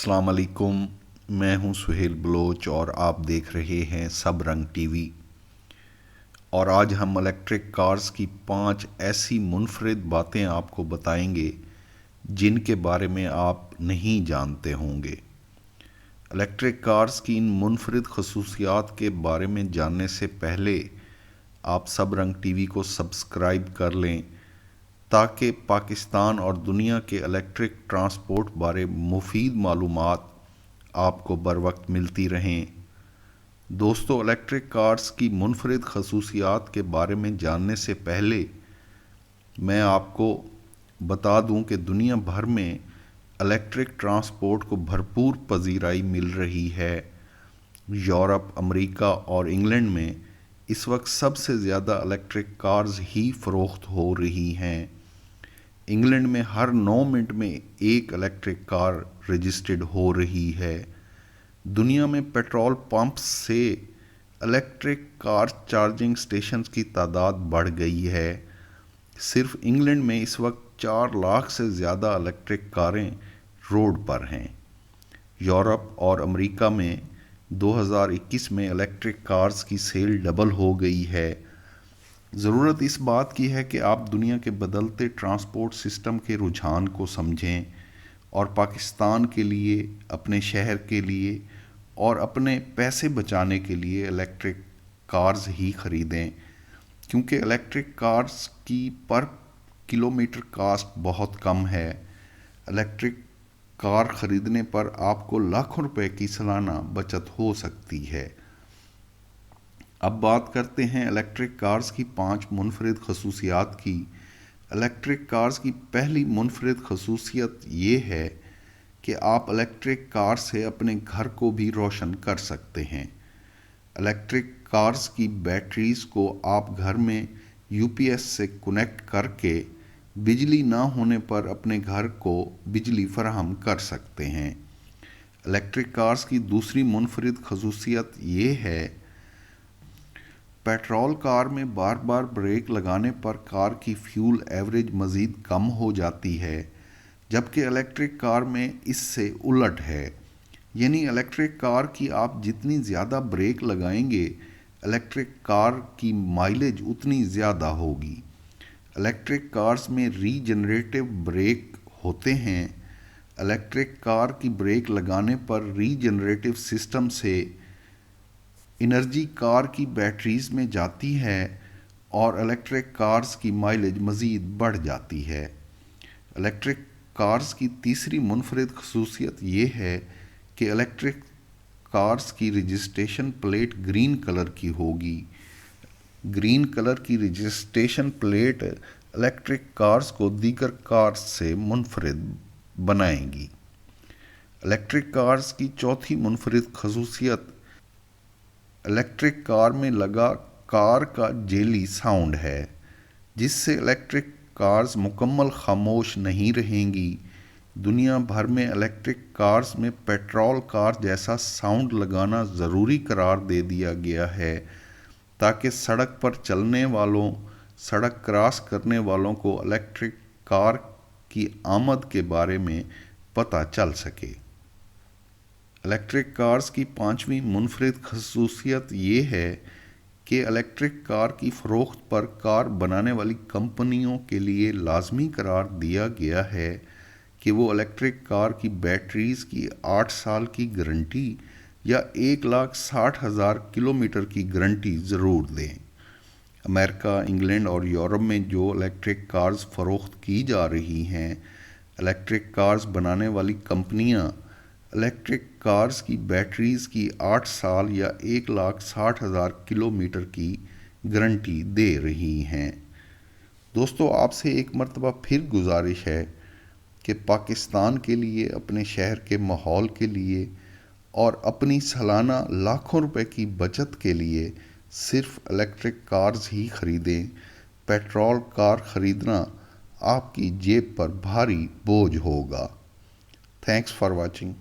अस्सलाम वालेकुम। मैं हूं सुहेल बलोच और आप देख रहे हैं सब रंग टीवी। और आज हम इलेक्ट्रिक कार्स की 5 ऐसी मुनफरिद बातें आपको बताएंगे जिनके बारे में आप नहीं जानते होंगे। इलेक्ट्रिक कार्स की इन मुनफरिद खसूसियात के बारे में जानने से पहले आप सब रंग टीवी को सब्सक्राइब कर लें ताकि पाकिस्तान और दुनिया के इलेक्ट्रिक ट्रांसपोर्ट बारे मुफीद मालूमात आपको बर वक्त मिलती रहें। दोस्तों, इलेक्ट्रिक कार्स की मुनफरिद खसूसियात के बारे में जानने से पहले मैं आपको बता दूं कि दुनिया भर में इलेक्ट्रिक ट्रांसपोर्ट को भरपूर पजीराई मिल रही है। यूरोप, अमेरिका और इंग्लैंड में इस वक्त सबसे ज़्यादा इलेक्ट्रिक कार्स ही फ़रोख्त हो रही हैं। इंग्लैंड में हर 9 मिनट में एक इलेक्ट्रिक कार रजिस्टर्ड हो रही है। दुनिया में पेट्रोल पंप्स से इलेक्ट्रिक कार चार्जिंग स्टेशंस की तादाद बढ़ गई है। सिर्फ इंग्लैंड में इस वक्त 4 लाख से ज़्यादा इलेक्ट्रिक कारें रोड पर हैं। यूरोप और अमेरिका में 2021 में इलेक्ट्रिक कार्स की सेल डबल हो गई है। ज़रूरत इस बात की है कि आप दुनिया के बदलते ट्रांसपोर्ट सिस्टम के रुझान को समझें और पाकिस्तान के लिए, अपने शहर के लिए और अपने पैसे बचाने के लिए इलेक्ट्रिक कार्स ही ख़रीदें, क्योंकि इलेक्ट्रिक कार्स की पर किलोमीटर कास्ट बहुत कम है। इलेक्ट्रिक कार ख़रीदने पर आपको लाखों रुपए की सालाना बचत हो सकती है। अब बात करते हैं इलेक्ट्रिक कार्स की 5 मुनफरिद खसूसियात की। इलेक्ट्रिक कार्स की पहली मुनफरिद खसूसियत ये है कि आप इलेक्ट्रिक कार से अपने घर को भी रोशन कर सकते हैं। इलेक्ट्रिक कार्स की बैटरीज़ को आप घर में यूपीएस से कनेक्ट करके बिजली ना होने पर अपने घर को बिजली फराहम कर सकते हैं। इलेक्ट्रिक कार्स की दूसरी मुनफरिद खसूसियत ये है, पेट्रोल कार में बार बार ब्रेक लगाने पर कार की फ्यूल एवरेज मज़ीद कम हो जाती है, जबकि इलेक्ट्रिक कार में इससे उलट है। यानी इलेक्ट्रिक कार की आप जितनी ज़्यादा ब्रेक लगाएंगे, इलेक्ट्रिक कार की माइलेज उतनी ज़्यादा होगी। इलेक्ट्रिक कार्स में रीजनरेटिव ब्रेक होते हैं। इलेक्ट्रिक कार की ब्रेक लगाने पर रीजनरेटिव सिस्टम से एनर्जी कार की बैटरीज में जाती है और इलेक्ट्रिक कार्स की माइलेज मज़ीद बढ़ जाती है। इलेक्ट्रिक कार्स की तीसरी मुनफरिद खसूसियत ये है कि इलेक्ट्रिक कार्स की रजिस्ट्रेशन प्लेट ग्रीन कलर की होगी। ग्रीन कलर की रजिस्ट्रेशन प्लेट इलेक्ट्रिक कार्स को दीगर कार्स से मुनफरिद बनाएंगी। इलेक्ट्रिक कार्स की चौथी मुनफरिद खसूसियत इलेक्ट्रिक कार में लगा कार का जेली साउंड है, जिससे इलेक्ट्रिक कार्स मुकम्मल खामोश नहीं रहेंगी। दुनिया भर में इलेक्ट्रिक कार्स में पेट्रोल कार जैसा साउंड लगाना ज़रूरी करार दे दिया गया है, ताकि सड़क पर चलने वालों, सड़क क्रॉस करने वालों को इलेक्ट्रिक कार की आमद के बारे में पता चल सके। इलेक्ट्रिक कार्स की 5वीं मुनफरिद खसूसियत ये है कि इलेक्ट्रिक कार की फ़रोख्त पर कार बनाने वाली कंपनियों के लिए लाजमी करार दिया गया है कि वो इलेक्ट्रिक कार की बैटरीज़ की 8 साल की गारंटी या 1,60,000 किलोमीटर की गारंटी ज़रूर दें। अमेरिका, इंग्लैंड और यूरोप में जो इलेक्ट्रिक कार्स फ़रोख्त की जा रही हैं, इलेक्ट्रिक कार्स बनाने वाली कंपनियां इलेक्ट्रिक कार्स की बैटरीज़ की 8 साल या 1,60,000 किलोमीटर की गारंटी दे रही हैं। दोस्तों, आपसे एक मरतबा फिर गुजारिश है कि पाकिस्तान के लिए, अपने शहर के माहौल के लिए और अपनी सालाना लाखों रुपए की बचत के लिए सिर्फ इलेक्ट्रिक कार्स ही ख़रीदें। पेट्रोल कार ख़रीदना आपकी जेब पर भारी बोझ होगा। Thanks for watching.